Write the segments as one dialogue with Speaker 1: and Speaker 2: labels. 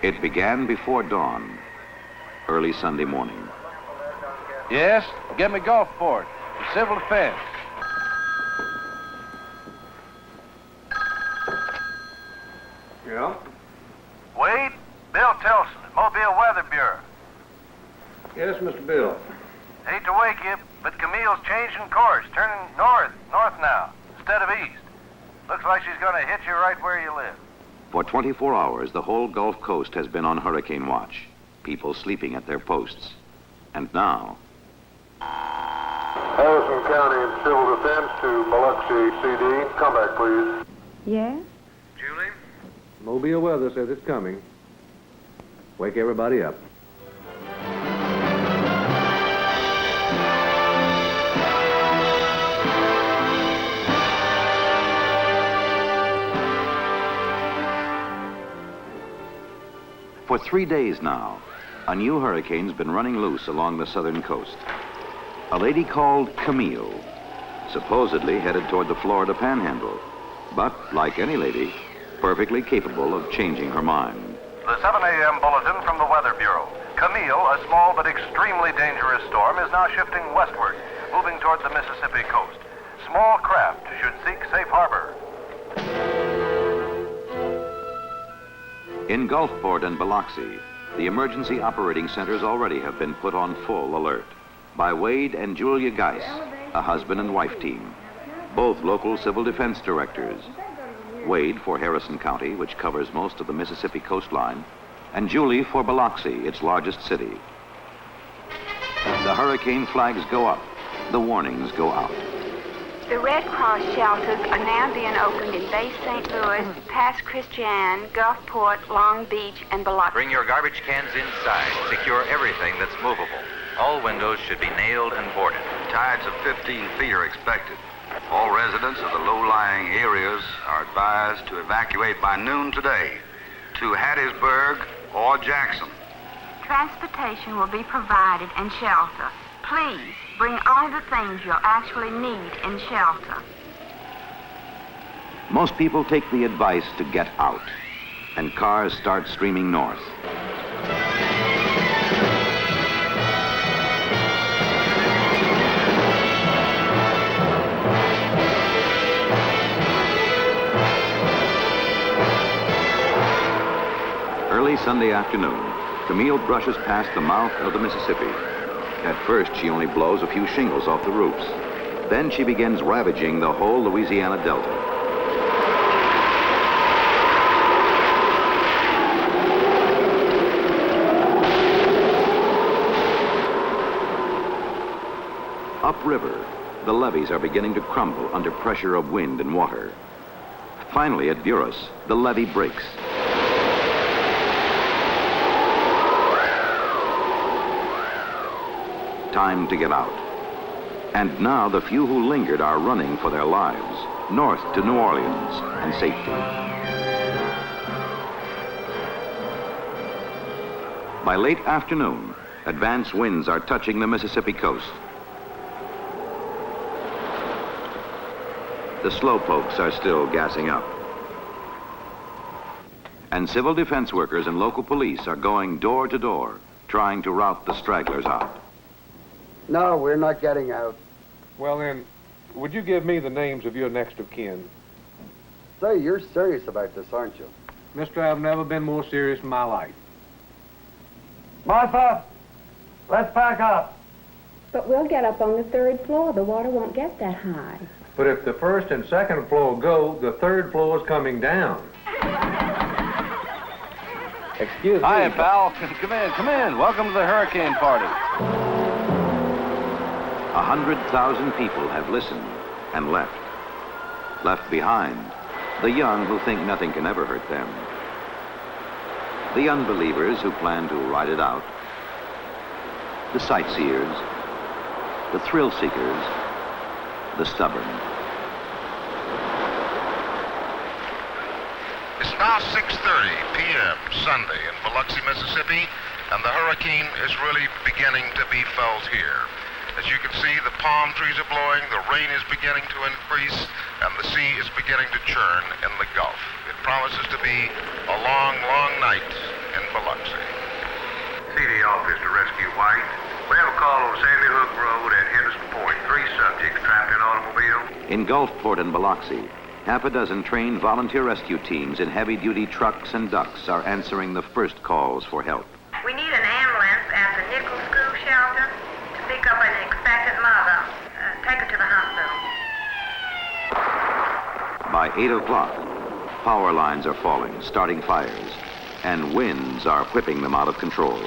Speaker 1: It began before dawn, early Sunday morning.
Speaker 2: Yes, get me Gulfport, civil defense.
Speaker 3: Yeah?
Speaker 2: Wade, Bill Tilson, Mobile Weather Bureau.
Speaker 3: Yes, Mr. Bill.
Speaker 2: Hate to wake you, but Camille's changing course, turning north now, instead of east. Looks like she's going to hit you right where you live.
Speaker 1: For 24 hours, the whole Gulf Coast has been on hurricane watch. People sleeping at their posts. And now...
Speaker 4: Harrison County Civil Defense to Biloxi CD. Come back, please.
Speaker 5: Yes?
Speaker 2: Julie?
Speaker 3: Mobile Weather says it's coming. Wake everybody up.
Speaker 1: For 3 days now, a new hurricane's been running loose along the southern coast. A lady called Camille, supposedly headed toward the Florida Panhandle, but, like any lady, perfectly capable of changing her mind.
Speaker 2: The 7 a.m. bulletin from the Weather Bureau. Camille, a small but extremely dangerous storm, is now shifting westward, moving toward the Mississippi coast. Small craft should seek safe harbor.
Speaker 1: In Gulfport and Biloxi, the emergency operating centers already have been put on full alert by Wade and Julia Geis, a husband and wife team, both local civil defense directors. Wade for Harrison County, which covers most of the Mississippi coastline, and Julie for Biloxi, its largest city. The hurricane flags go up, the warnings go out.
Speaker 5: The Red Cross shelters are now being opened in Bay St. Louis, Pass Christian, Gulfport, Long Beach, and Biloxi.
Speaker 6: Bring your garbage cans inside. Secure everything that's movable. All windows should be nailed and boarded.
Speaker 7: Tides of 15 feet are expected. All residents of the low-lying areas are advised to evacuate by noon today to Hattiesburg or Jackson.
Speaker 5: Transportation will be provided and shelter. Please bring all the things you'll actually need in shelter.
Speaker 1: Most people take the advice to get out, and cars start streaming north. Early Sunday afternoon, Camille brushes past the mouth of the Mississippi. At first, she only blows a few shingles off the roofs. Then she begins ravaging the whole Louisiana Delta. Upriver, the levees are beginning to crumble under pressure of wind and water. Finally, at Buras, the levee breaks. Time to get out. And now the few who lingered are running for their lives, north to New Orleans and safety. By late afternoon, advance winds are touching the Mississippi coast. The slowpokes are still gassing up. And civil defense workers and local police are going door to door, trying to rout the stragglers out.
Speaker 8: No, we're not getting out.
Speaker 3: Well then, would you give me the names of your next of kin?
Speaker 8: Say, you're serious about this, aren't you?
Speaker 3: Mister, I've never been more serious in my life.
Speaker 8: Martha, let's pack up.
Speaker 9: But we'll get up on the 3rd floor. The water won't get that high.
Speaker 3: But if the 1st and 2nd floor go, the 3rd floor is coming down. Excuse me.
Speaker 2: Hiya, pal. Come in. Welcome to the hurricane party.
Speaker 1: 100,000 people have listened and left. Left behind, the young who think nothing can ever hurt them. The unbelievers who plan to ride it out. The sightseers, the thrill seekers, the stubborn.
Speaker 10: It's now 6:30 p.m. Sunday in Biloxi, Mississippi, and the hurricane is really beginning to be felt here. As you can see, the palm trees are blowing, the rain is beginning to increase, and the sea is beginning to churn in the Gulf. It promises to be a long, long night in Biloxi.
Speaker 2: CD office to Rescue White. We have a call on Sandy Hook Road at Henderson Point. 3 subjects trapped in automobile.
Speaker 1: In Gulfport and Biloxi, half a dozen trained volunteer rescue teams in heavy-duty trucks and ducks are answering the first calls for help.
Speaker 11: We need an ambulance at the Nickel School Shelter to pick up an expectant mother. Take her to the hospital.
Speaker 1: By 8 o'clock, power lines are falling, starting fires, and winds are whipping them out of control.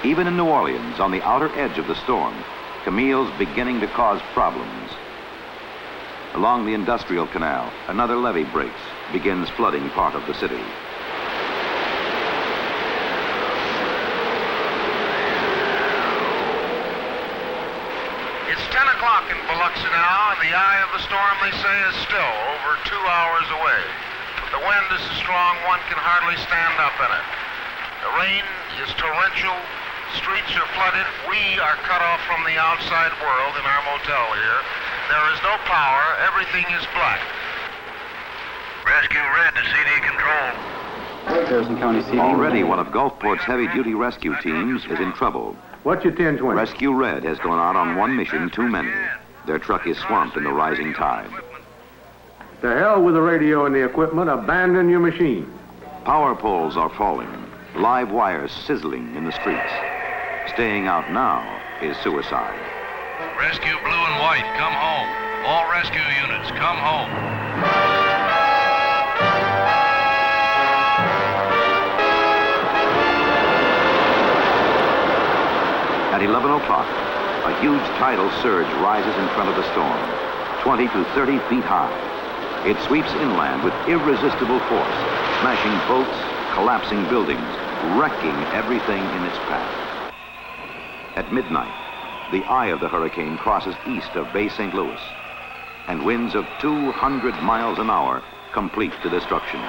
Speaker 1: Even in New Orleans, on the outer edge of the storm, Camille's beginning to cause problems. Along the industrial canal, another levee breaks, begins flooding part of the city.
Speaker 10: It's 10 o'clock in Biloxi now, and the eye of the storm, they say, is still over 2 hours away. But the wind is so strong one can hardly stand up in it. The rain is torrential, streets are flooded, we are cut off from the outside world in our motel here. There is no power, everything is black.
Speaker 2: Rescue Red to CD control.
Speaker 8: Harrison County CD.
Speaker 1: Already one of Gulfport's heavy-duty rescue teams is in trouble.
Speaker 3: What's your 1020?
Speaker 1: Rescue Red has gone out on one mission too many. Their truck is swamped in the rising tide.
Speaker 3: To hell with the radio and the equipment. Abandon your machine.
Speaker 1: Power poles are falling, live wires sizzling in the streets. Staying out now is suicide.
Speaker 12: Rescue Blue and White, come home. All rescue units, come home.
Speaker 1: At 11 o'clock, a huge tidal surge rises in front of the storm, 20 to 30 feet high. It sweeps inland with irresistible force, smashing boats, collapsing buildings, wrecking everything in its path. At midnight, the eye of the hurricane crosses east of Bay St. Louis, and winds of 200 miles an hour complete the destruction.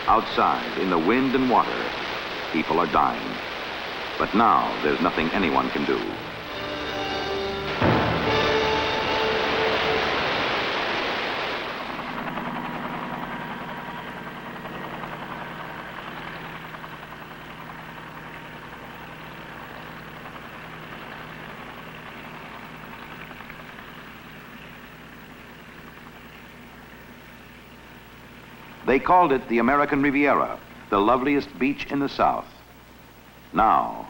Speaker 1: Outside, in the wind and water, people are dying. But now, there's nothing anyone can do. They called it the American Riviera, the loveliest beach in the South. Now,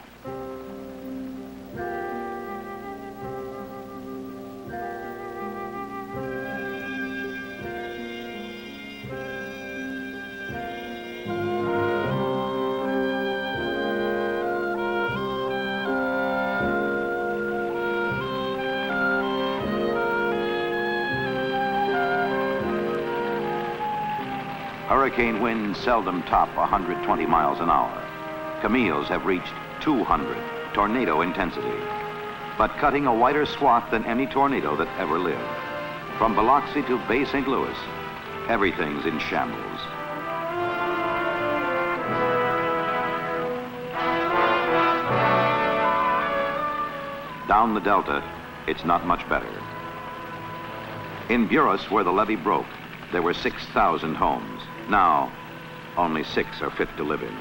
Speaker 1: hurricane winds seldom top 120 miles an hour. Camille's have reached 200, tornado intensity. But cutting a wider swath than any tornado that ever lived. From Biloxi to Bay St. Louis, everything's in shambles. Down the Delta, it's not much better. In Buras, where the levee broke, there were 6,000 homes. Now, only 6 are fit to live in.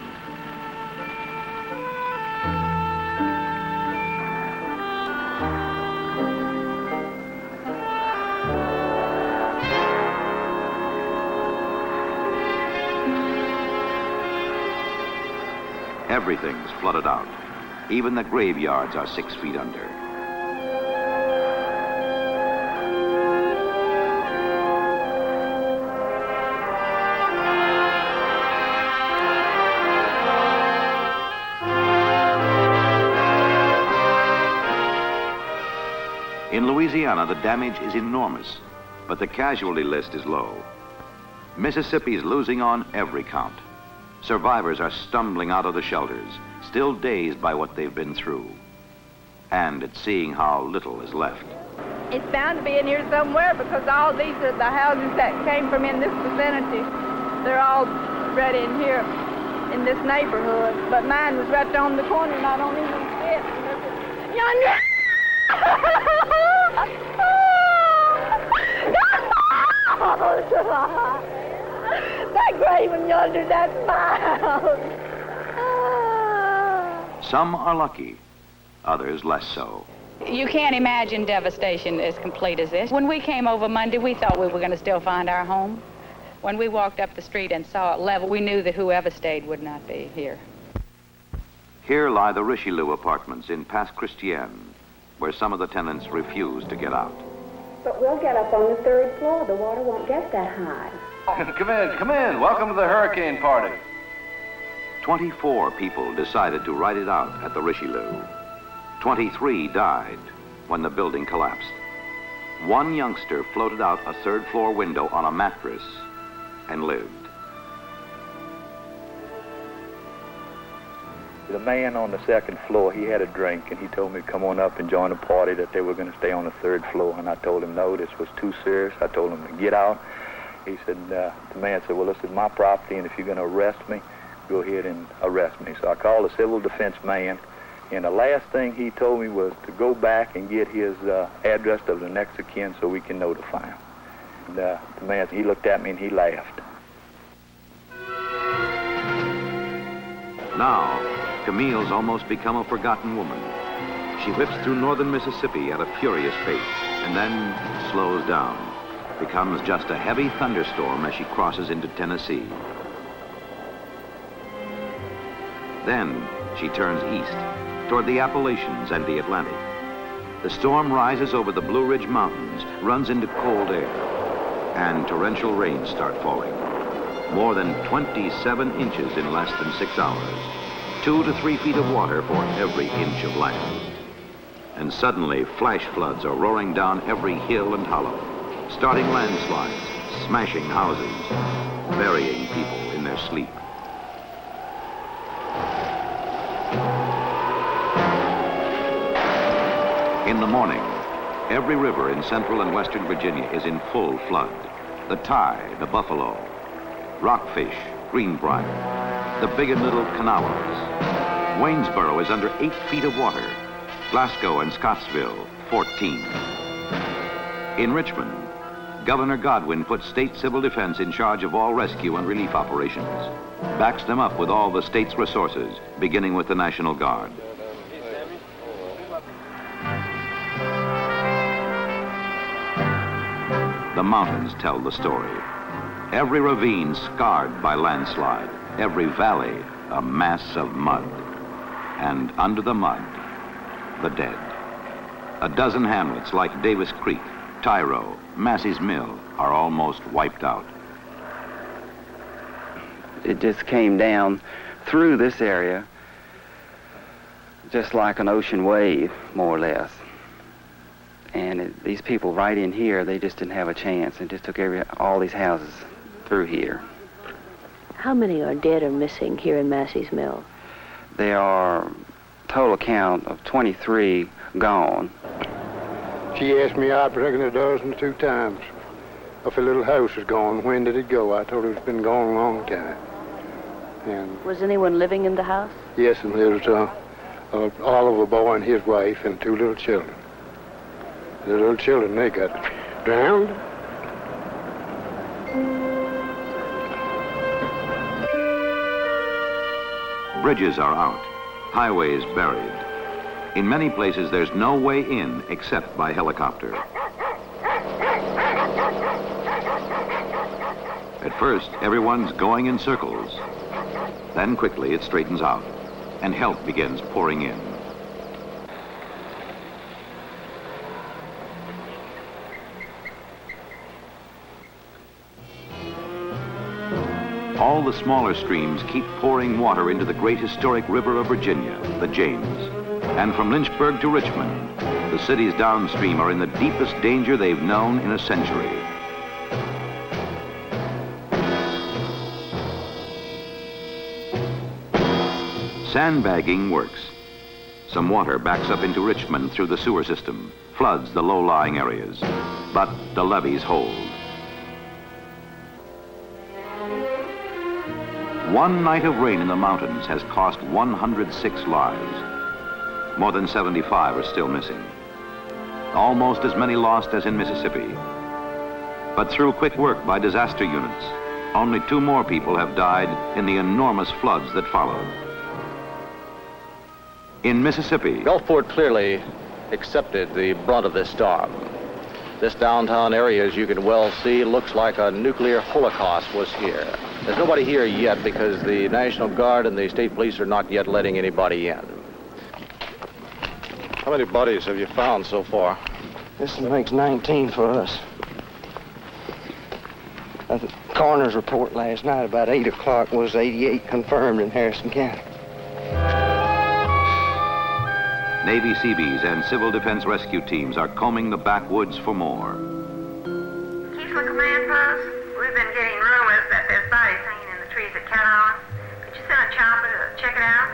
Speaker 1: Everything's flooded out. Even the graveyards are 6 feet under. In Louisiana, the damage is enormous, but the casualty list is low. Mississippi's losing on every count. Survivors are stumbling out of the shelters, still dazed by what they've been through, and at seeing how little is left.
Speaker 9: It's bound to be in here somewhere because all these are the houses that came from in this vicinity. They're all right in here in this neighborhood, but mine was right on the corner, not on even fit. Yonder! That grave yonder, that's mine.
Speaker 1: Some are lucky, others less so.
Speaker 13: You can't imagine devastation as complete as this. When we came over Monday, we thought we were going to still find our home. When we walked up the street and saw it level, we knew that whoever stayed would not be here.
Speaker 1: Here lie the Richelieu apartments in Pass Christian, where some of the tenants refuse to get out.
Speaker 14: But we'll get up on the 3rd floor. The water won't get that high.
Speaker 15: Come in, come in. Welcome to the hurricane party.
Speaker 1: 24 people decided to ride it out at the Richelieu. 23 died when the building collapsed. One youngster floated out a 3rd floor window on a mattress and lived.
Speaker 16: The man on the 2nd floor, he had a drink, and he told me to come on up and join a party that they were going to stay on the 3rd floor. And I told him, no, this was too serious. I told him to get out. He said, the man said, well, this is my property, and if you're going to arrest me, go ahead and arrest me. So I called the civil defense man, and the last thing he told me was to go back and get his address of the next of kin so we can notify him. And the man, he looked at me and he laughed.
Speaker 1: Now, Camille's almost become a forgotten woman. She whips through northern Mississippi at a furious pace and then slows down, becomes just a heavy thunderstorm as she crosses into Tennessee. Then she turns east toward the Appalachians and the Atlantic. The storm rises over the Blue Ridge Mountains, runs into cold air, and torrential rains start falling. More than 27 inches in less than 6 hours. 2 to 3 feet of water for every inch of land. And suddenly, flash floods are roaring down every hill and hollow, starting landslides, smashing houses, burying people in their sleep. In the morning, every river in central and western Virginia is in full flood. The Ty, the Buffalo, Rockfish, Greenbrier, the Big and Little Kanawhas. Waynesboro is under 8 feet of water. Glasgow and Scottsville, 14. In Richmond, Governor Godwin put state civil defense in charge of all rescue and relief operations, backs them up with all the state's resources, beginning with the National Guard. The mountains tell the story. Every ravine scarred by landslide, every valley a mass of mud. And under the mud, the dead. A dozen hamlets like Davis Creek, Tyro, Massey's Mill are almost wiped out.
Speaker 8: It just came down through this area just like an ocean wave, more or less. And these people right in here, they just didn't have a chance. It just took all these houses through here.
Speaker 14: How many are dead or missing here in Massey's Mill?
Speaker 8: There are total count of 23 gone.
Speaker 4: She asked me, I reckon a dozen or 2 times, if a little house is gone, when did it go? I told her it's been gone a long time. And
Speaker 14: was anyone living in the house?
Speaker 4: Yes, and there was Oliver boy and his wife and 2 little children. The little children, they got drowned.
Speaker 1: Bridges are out, highways buried. In many places, there's no way in except by helicopter. At first, everyone's going in circles. Then quickly it straightens out, and help begins pouring in. All the smaller streams keep pouring water into the great historic river of Virginia, the James. And from Lynchburg to Richmond, the cities downstream are in the deepest danger they've known in a century. Sandbagging works. Some water backs up into Richmond through the sewer system, floods the low-lying areas. But the levees hold. One night of rain in the mountains has cost 106 lives. More than 75 are still missing. Almost as many lost as in Mississippi. But through quick work by disaster units, only 2 more people have died in the enormous floods that followed. In Mississippi,
Speaker 17: Gulfport clearly accepted the brunt of this storm. This downtown area, as you can well see, looks like a nuclear holocaust was here. There's nobody here yet because the National Guard and the state police are not yet letting anybody in. How many bodies have you found so far?
Speaker 18: This makes 19 for us. The coroner's report last night about 8 o'clock was 88 confirmed in Harrison County.
Speaker 1: Navy Seabees and civil defense rescue teams are combing the backwoods for more.
Speaker 11: Keesler Command Post, we've been getting rumors that there's bodies hanging in the trees at Catalan. Could you send a chopper to check it out?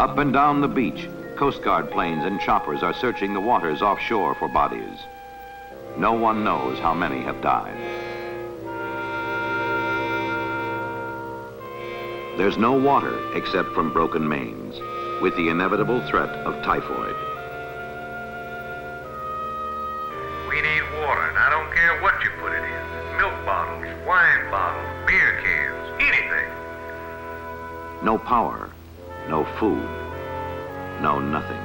Speaker 1: Up and down the beach, Coast Guard planes and choppers are searching the waters offshore for bodies. No one knows how many have died. There's no water except from broken mains, with the inevitable threat of typhoid.
Speaker 2: We need water, and I don't care what you put it in. Milk bottles, wine bottles, beer cans, anything.
Speaker 1: No power, no food, no nothing.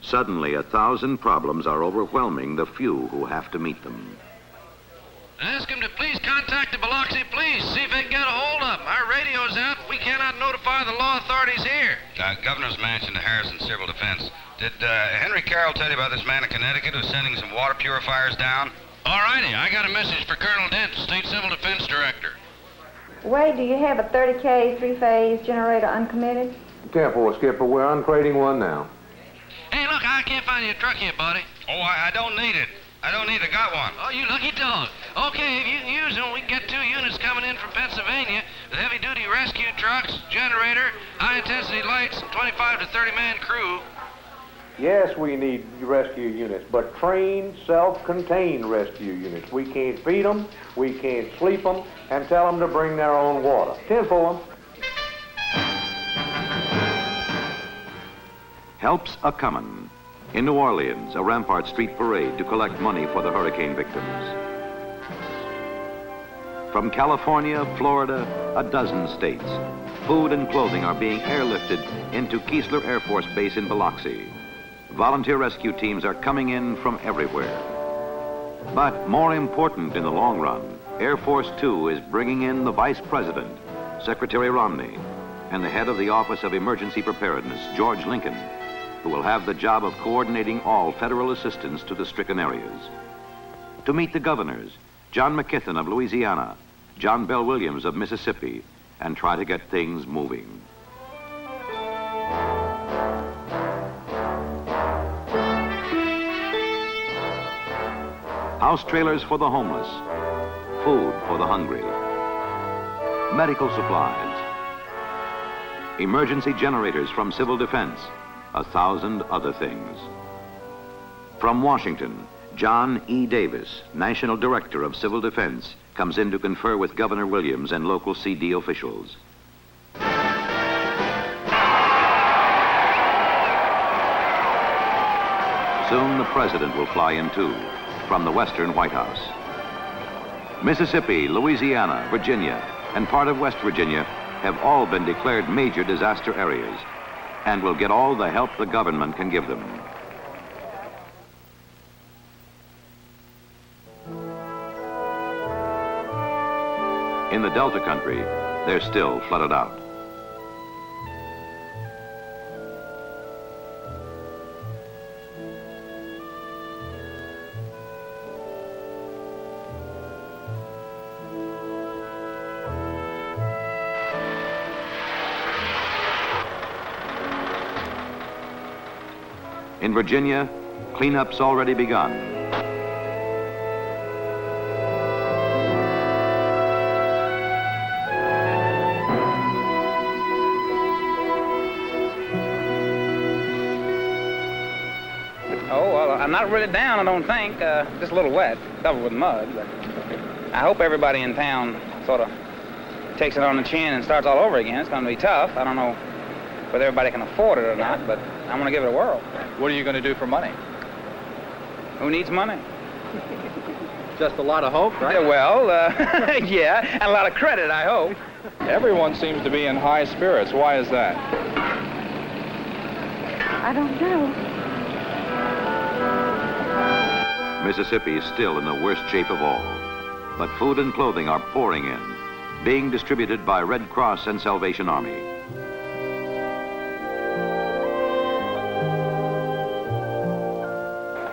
Speaker 1: Suddenly, 1,000 problems are overwhelming the few who have to meet them.
Speaker 12: Ask him to please contact the Biloxi police, see if they can get a hold of him. Our radio's out. We cannot notify the law authorities here.
Speaker 7: Governor's Mansion to Harrison Civil Defense. Did Henry Carroll tell you about this man in Connecticut who's sending some water purifiers down?
Speaker 12: All righty, I got a message for Colonel Dent, State Civil Defense Director.
Speaker 9: Wade, do you have a 30K three-phase generator uncommitted?
Speaker 3: 10-4, Skipper. We're uncrating one now.
Speaker 12: Hey, look, I can't find you a truck here, buddy.
Speaker 7: Oh, I don't need it. I got one.
Speaker 12: Oh, you lucky dog. Okay, if you can use them, we can get 2 units coming in from Pennsylvania with heavy-duty rescue trucks, generator, high-intensity lights, and 25 to 30-man crew.
Speaker 3: Yes, we need rescue units, but trained, self-contained rescue units. We can't feed them, we can't sleep them, and tell them to bring their own water. 10-4.
Speaker 1: Help's a-comin'. In New Orleans, a Rampart Street parade to collect money for the hurricane victims. From California, Florida, a dozen states, food and clothing are being airlifted into Keesler Air Force Base in Biloxi. Volunteer rescue teams are coming in from everywhere. But more important in the long run, Air Force 2 is bringing in the Vice President, Secretary Romney, and the head of the Office of Emergency Preparedness, George Lincoln, who will have the job of coordinating all federal assistance to the stricken areas. To meet the governors, John McKithen of Louisiana, John Bell Williams of Mississippi, and try to get things moving. House trailers for the homeless, food for the hungry, medical supplies, emergency generators from civil defense, 1,000 other things. From Washington, John E. Davis, National Director of Civil Defense, comes in to confer with Governor Williams and local CD officials. Soon the President will fly in too, from the Western White House. Mississippi, Louisiana, Virginia, and part of West Virginia have all been declared major disaster areas and will get all the help the government can give them. In the Delta country, they're still flooded out. In Virginia, cleanup's already begun.
Speaker 19: Oh, well, I'm not really down, I don't think. Just a little wet, covered with mud. But I hope everybody in town sort of takes it on the chin and starts all over again. It's going to be tough. I don't know whether everybody can afford it or not, but I'm going to give it a whirl.
Speaker 15: What are you going to do for money?
Speaker 19: Who needs money?
Speaker 15: Just a lot of hope, right?
Speaker 19: Well, yeah, and a lot of credit, I hope.
Speaker 15: Everyone seems to be in high spirits. Why is that?
Speaker 9: I don't know.
Speaker 1: Mississippi is still in the worst shape of all, but food and clothing are pouring in, being distributed by Red Cross and Salvation Army.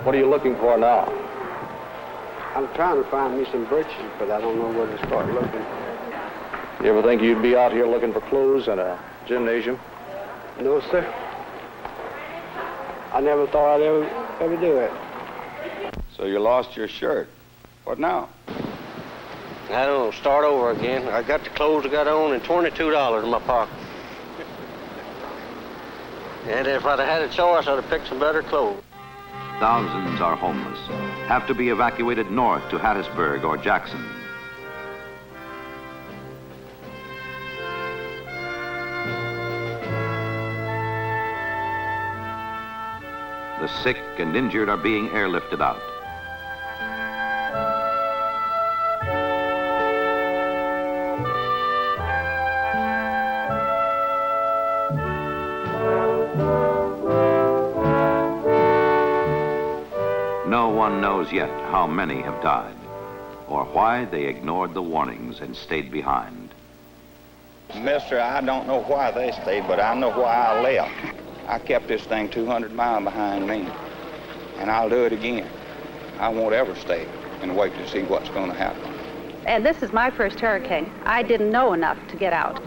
Speaker 17: What are you looking for now?
Speaker 18: I'm trying to find me some breeches, but I don't know where to start looking.
Speaker 17: You ever think you'd be out here looking for clothes in a gymnasium?
Speaker 18: No, sir. I never thought I'd ever do it.
Speaker 7: So you lost your shirt. What now?
Speaker 18: I don't know, start over again. I got the clothes I got on and $22 in my pocket. And if I'd have had a choice, I'd have picked some better clothes.
Speaker 1: Thousands are homeless, have to be evacuated north to Hattiesburg or Jackson. The sick and injured are being airlifted out. No one knows yet how many have died, or why they ignored the warnings and stayed behind.
Speaker 7: Mister, I don't know why they stayed, but I know why I left. I kept this thing 200 miles behind me, and I'll do it again. I won't ever stay and wait to see what's going to happen.
Speaker 20: And this is my first hurricane. I didn't know enough to get out.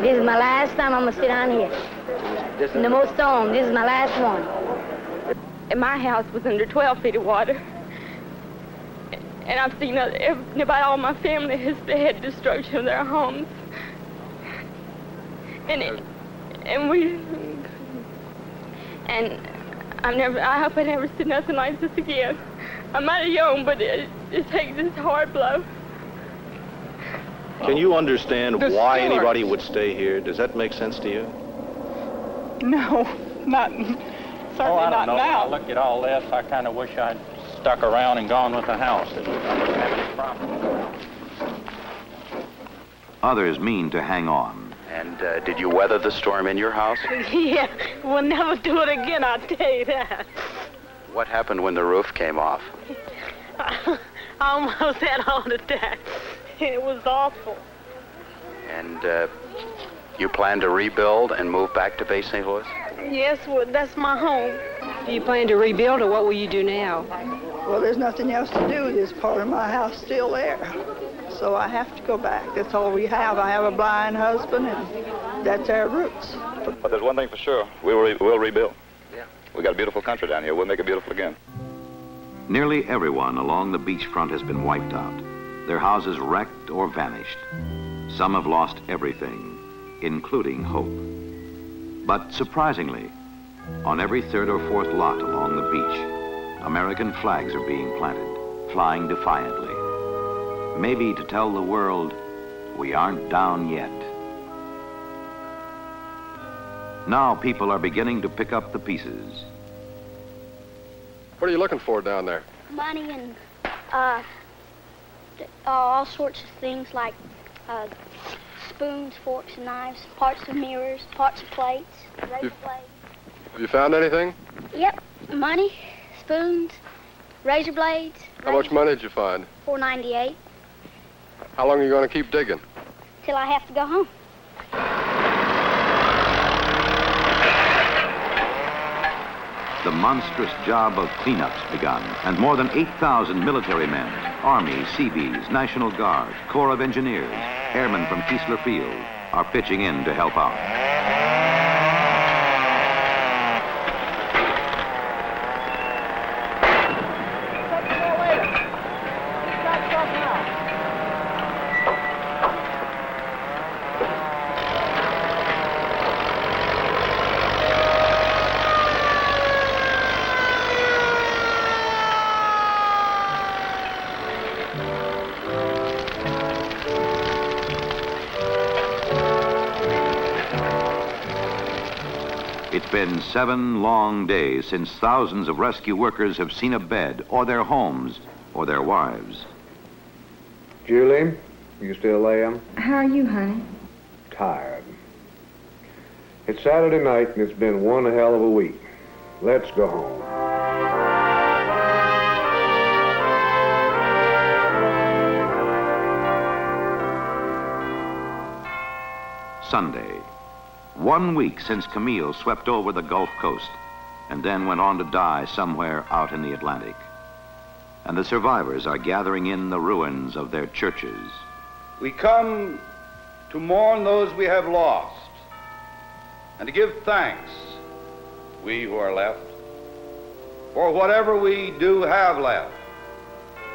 Speaker 21: This is my last time I'm going to sit down here. In the most storm, this is my last one.
Speaker 9: And my house was under 12 feet of water. And I've seen about all my family has had destruction of their homes. I hope I never see nothing like this again. I'm mighty young, but it takes this hard blow.
Speaker 17: Can you understand why anybody would stay here? Does that make sense to you?
Speaker 22: No, not certainly not now.
Speaker 23: I look at all this, I kind of wish I'd stuck around and gone with the house. I wouldn't have any problem.
Speaker 1: Others mean to hang on.
Speaker 24: And did you weather the storm in your house?
Speaker 22: Yeah, we'll never do it again, I'll tell you that.
Speaker 24: What happened when the roof came off?
Speaker 22: I almost had a heart attack. It was awful.
Speaker 24: And you plan to rebuild and move back to Bay St. Louis?
Speaker 22: Yes, well, that's my home.
Speaker 20: Do you plan to rebuild, or what will you do now?
Speaker 22: Well, there's nothing else to do. There's part of my house still there. So I have to go back. That's all we have. I have a blind husband, and that's our roots.
Speaker 7: But there's one thing for sure. We'll rebuild. Yeah. We got a beautiful country down here. We'll make it beautiful again.
Speaker 1: Nearly everyone along the beachfront has been wiped out. Their houses wrecked or vanished. Some have lost everything, including hope. But surprisingly, on every third or fourth lot along the beach, American flags are being planted, flying defiantly. Maybe to tell the world, we aren't down yet. Now people are beginning to pick up the pieces.
Speaker 4: What are you looking for down there?
Speaker 21: Money and all sorts of things like spoons, forks, and knives, parts of mirrors, parts of plates, razor blades.
Speaker 4: Have you found anything?
Speaker 21: Yep, money, spoons, razor blades.
Speaker 4: How much money did you find?
Speaker 21: $4.98.
Speaker 4: How long are you going to keep digging?
Speaker 21: Till I have to go home.
Speaker 1: The monstrous job of cleanup's begun, and more than 8,000 military men, Army, Seabees, National Guard, Corps of Engineers, airmen from Keesler Field, are pitching in to help out. It's been 7 long days since thousands of rescue workers have seen a bed, or their homes, or their wives.
Speaker 3: Julie, you still there?
Speaker 5: How are you, honey?
Speaker 3: Tired. It's Saturday night and it's been one hell of a week. Let's go home.
Speaker 1: Sunday. 1 week since Camille swept over the Gulf Coast and then went on to die somewhere out in the Atlantic. And the survivors are gathering in the ruins of their churches.
Speaker 6: We come to mourn those we have lost and to give thanks, we who are left, for whatever we do have left.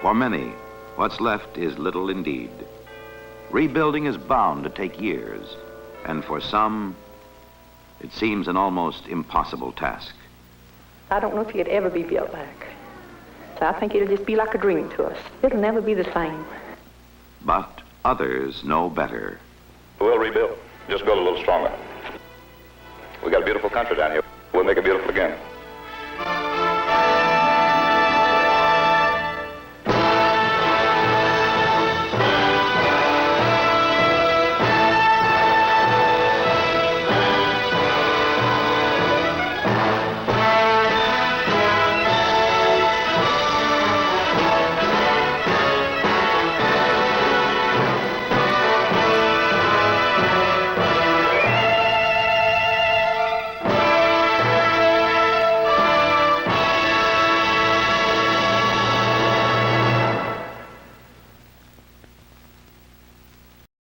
Speaker 1: For many, what's left is little indeed. Rebuilding is bound to take years, and for some, it seems an almost impossible task.
Speaker 10: I don't know if it'd ever be built back. So I think it'll just be like a dream to us. It'll never be the same.
Speaker 1: But others know better.
Speaker 13: We'll rebuild, just build a little stronger. We got a beautiful country down here. We'll make it beautiful again.